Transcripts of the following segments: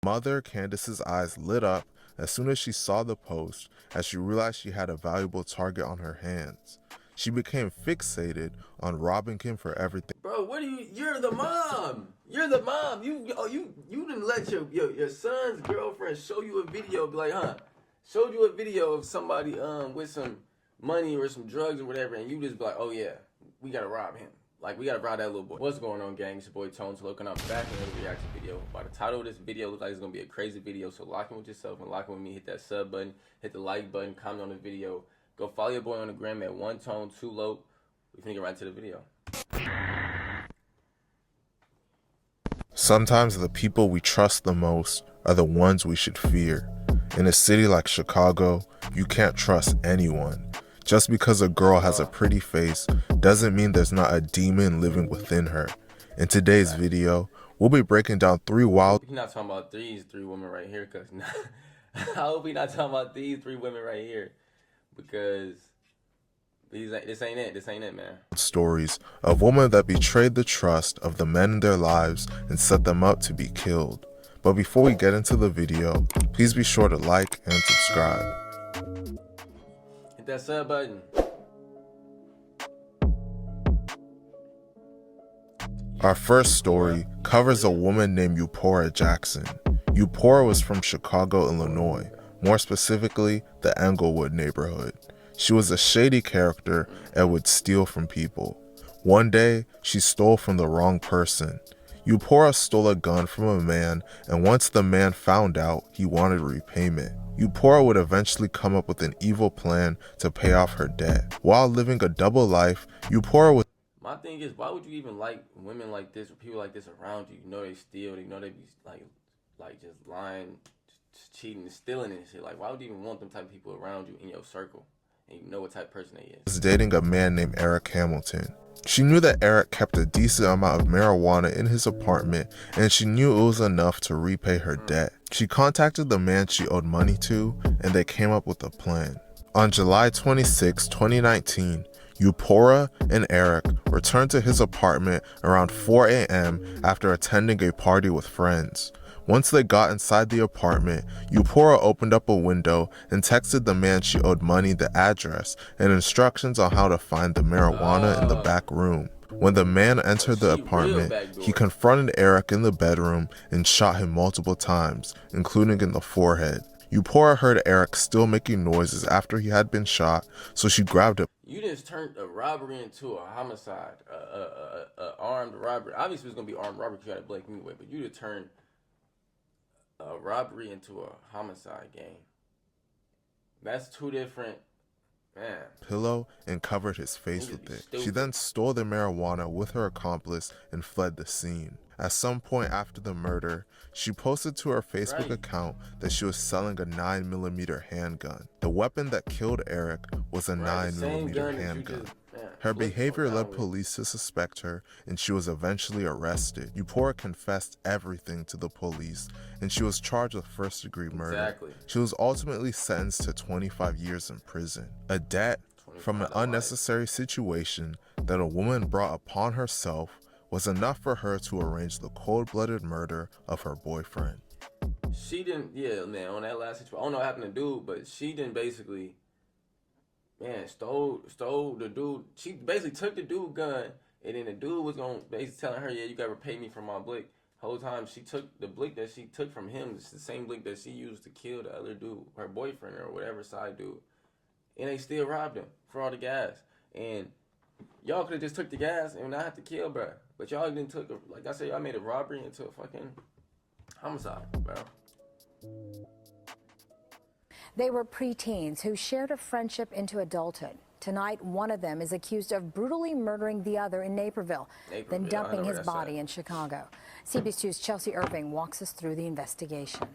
Mother Candice's eyes lit up as soon as she saw the post, as she realized she had a valuable target on her hands. She became fixated on robbing him for everything. Bro, what are you? You're the mom. You're the mom. You didn't let your son's girlfriend show you a video. Be like, showed you a video of somebody with some money or some drugs or whatever, and you just be like, oh yeah, we gotta rob him. Like, we gotta rob that little boy. What's going on, gang? It's your boy Tone2Loc, and I'm back in another reaction video. By the title of this video, looks like it's gonna be a crazy video. So lock in with yourself and lock in with me. Hit that sub button, hit the like button, comment on the video. Go follow your boy on the gram at Tone2Loc. We finna get right into the video. Sometimes the people we trust the most are the ones we should fear. In a city like Chicago, you can't trust anyone. Just because a girl has a pretty face doesn't mean there's not a demon living within her. In today's video, we'll be breaking down three wild... We're not talking about these three women right here, cause I hope we're not talking about these three women right here, because this ain't it, man. stories of women that betrayed the trust of the men in their lives and set them up to be killed. But before we get into the video, please be sure to like and subscribe. Hit that sub button. Our first story covers a woman named Eupora Jackson. Eupora was from Chicago, Illinois, more specifically the Englewood neighborhood. She was a shady character and would steal from people. One day, she stole from the wrong person. Eupora stole a gun from a man, and once the man found out, he wanted repayment. Eupora would eventually come up with an evil plan to pay off her debt. While living a double life, Eupora was... My thing is, why would you even like women like this or people like this around you? You know they steal, you know they be like just lying, just cheating and stealing and shit. Like, why would you even want them type of people around you in your circle? And you know what type of person they is. Dating a man named Eric Hamilton. She knew that Eric kept a decent amount of marijuana in his apartment, and she knew it was enough to repay her debt. She contacted the man she owed money to, and they came up with a plan. On July 26, 2019, Eupora and Eric returned to his apartment around 4 a.m. after attending a party with friends. Once they got inside the apartment, Eupora opened up a window and texted the man she owed money the address and instructions on how to find the marijuana in the back room. When the man entered the apartment, he confronted Eric in the bedroom and shot him multiple times, including in the forehead. Eupora heard Eric still making noises after he had been shot, so she grabbed him. You just turned a robbery into a homicide, armed robbery. Obviously, it's gonna be armed robbery because you had a Blake anyway, but you just turned a robbery into a homicide game. That's two different, man. Pillow and covered his face with it. She then stole the marijuana with her accomplice and fled the scene. At some point after the murder, she posted to her Facebook account that she was selling a 9mm handgun. The weapon that killed Eric was a 9mm handgun. Her behavior led police to suspect her, and she was eventually arrested. Eupora confessed everything to the police, and she was charged with first-degree murder. She was ultimately sentenced to 25 years in prison. A debt from an unnecessary situation that a woman brought upon herself was enough for her to arrange the cold-blooded murder of her boyfriend. She didn't, yeah, man, on that last situation, I don't know what happened to dude, but she didn't basically, man, stole the dude. She basically took the dude gun, and then the dude was gonna basically telling her, yeah, you gotta repay me for my blick. Whole time she took the blick that she took from him, it's the same blick that she used to kill the other dude, her boyfriend or whatever side dude. And they still robbed him for all the gas. And y'all could have just took the gas and not have to kill, bro. But y'all didn't took, like I said, y'all made a robbery into a fucking homicide, bro. They were preteens who shared a friendship into adulthood. Tonight, one of them is accused of brutally murdering the other in Naperville, then dumping his body in Chicago. CBS 2's Chelsea Irving walks us through the investigation.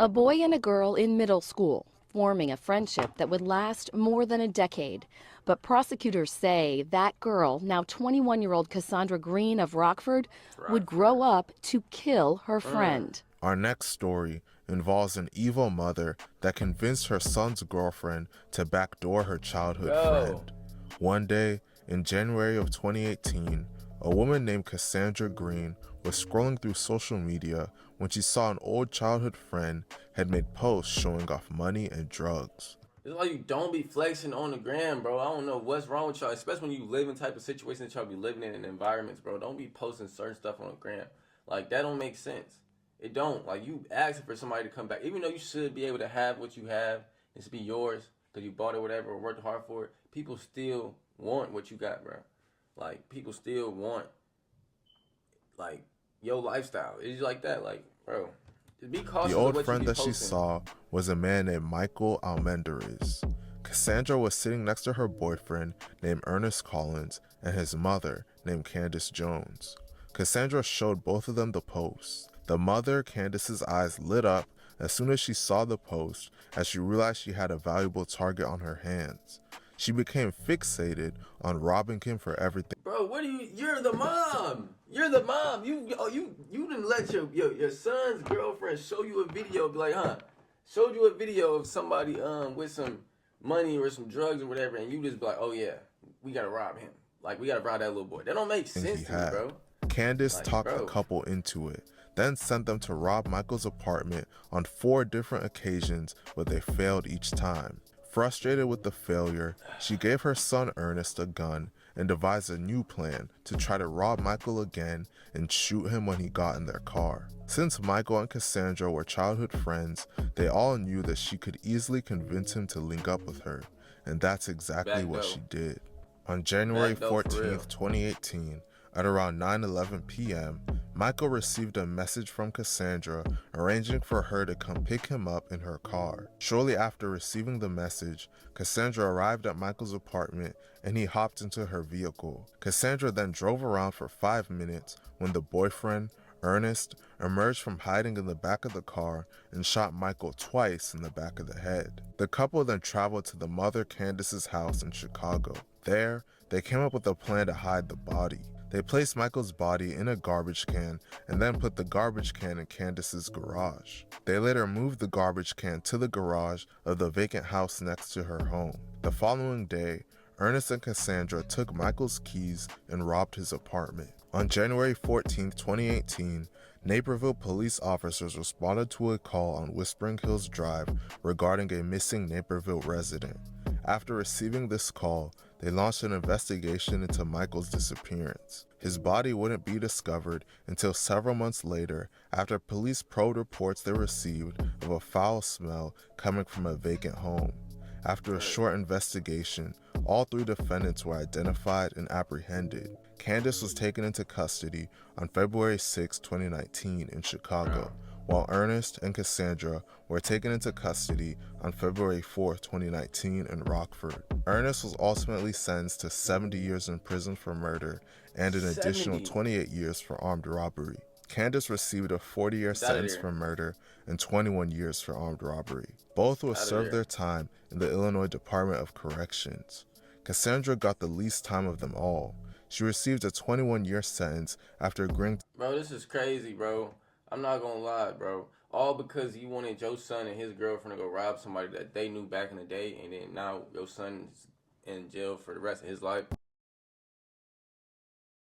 A boy and a girl in middle school, forming a friendship that would last more than a decade. But prosecutors say that girl, now 21-year-old Cassandra Green of Rockford, would grow up to kill her friend. Our next story involves an evil mother that convinced her son's girlfriend to backdoor her childhood friend. One day, in January of 2018, a woman named Cassandra Green was scrolling through social media when when she saw an old childhood friend had made posts showing off money and drugs. It's like you don't be flexing on the gram, bro. I don't know what's wrong with y'all, especially when you live in type of situations that y'all be living in environments, bro. Don't be posting certain stuff on the gram. Like, that don't make sense. It don't. Like, you asking for somebody to come back. Even though you should be able to have what you have, it should be yours because you bought it, whatever, or worked hard for it. People still want what you got, bro. Like, people still want, like, your lifestyle. It's like that. Like, bro, just be cautious. The of old what friend you be that she posting. saw was a man named Michael Almendarez. Cassandra was sitting next to her boyfriend named Ernest Collins and his mother named Candice Jones. Cassandra showed both of them the post. The mother, Candice's eyes lit up as soon as she saw the post, as she realized she had a valuable target on her hands. She became fixated on robbing him for everything. Bro, what do you're the mom. You're the mom. You didn't let your son's girlfriend show you a video, be like, showed you a video of somebody with some money or some drugs or whatever, and you just be like, oh yeah, we gotta rob him. Like, we gotta rob that little boy. That don't make sense to me, bro. Candice Like, talked bro. the couple into it, then sent them to rob Michael's apartment on 4 different occasions, but they failed each time. Frustrated with the failure, she gave her son Ernest a gun and devised a new plan to try to rob Michael again and shoot him when he got in their car. Since Michael and Cassandra were childhood friends, they all knew that she could easily convince him to link up with her, and that's exactly what she did. On January 14th, 2018, at around 9:11 p.m., Michael received a message from Cassandra arranging for her to come pick him up in her car. Shortly after receiving the message, Cassandra arrived at Michael's apartment and he hopped into her vehicle. Cassandra then drove around for 5 minutes when the boyfriend, Ernest, emerged from hiding in the back of the car and shot Michael twice in the back of the head. The couple then traveled to the mother Candice's house in Chicago. There, they came up with a plan to hide the body. They placed Michael's body in a garbage can and then put the garbage can in Candice's garage. They later moved the garbage can to the garage of the vacant house next to her home. The following day, Ernest and Cassandra took Michael's keys and robbed his apartment. On January 14, 2018, Naperville police officers responded to a call on Whispering Hills Drive regarding a missing Naperville resident. After receiving this call, they launched an investigation into Michael's disappearance. His body wouldn't be discovered until several months later after police probed reports they received of a foul smell coming from a vacant home. After a short investigation, all 3 defendants were identified and apprehended. Candice was taken into custody on February 6, 2019 in Chicago, while Ernest and Cassandra were taken into custody on February 4, 2019 in Rockford. Ernest was ultimately sentenced to 70 years in prison for murder and an additional 28 years for armed robbery. Candice received a 40-year sentence for murder and 21 years for armed robbery. Both will serve their time in the Illinois Department of Corrections. Cassandra got the least time of them all. She received a 21-year sentence after agreeing to— Bro, this is crazy, bro. I'm not gonna lie, bro. All because you wanted your son and his girlfriend to go rob somebody that they knew back in the day, and then now your son's in jail for the rest of his life.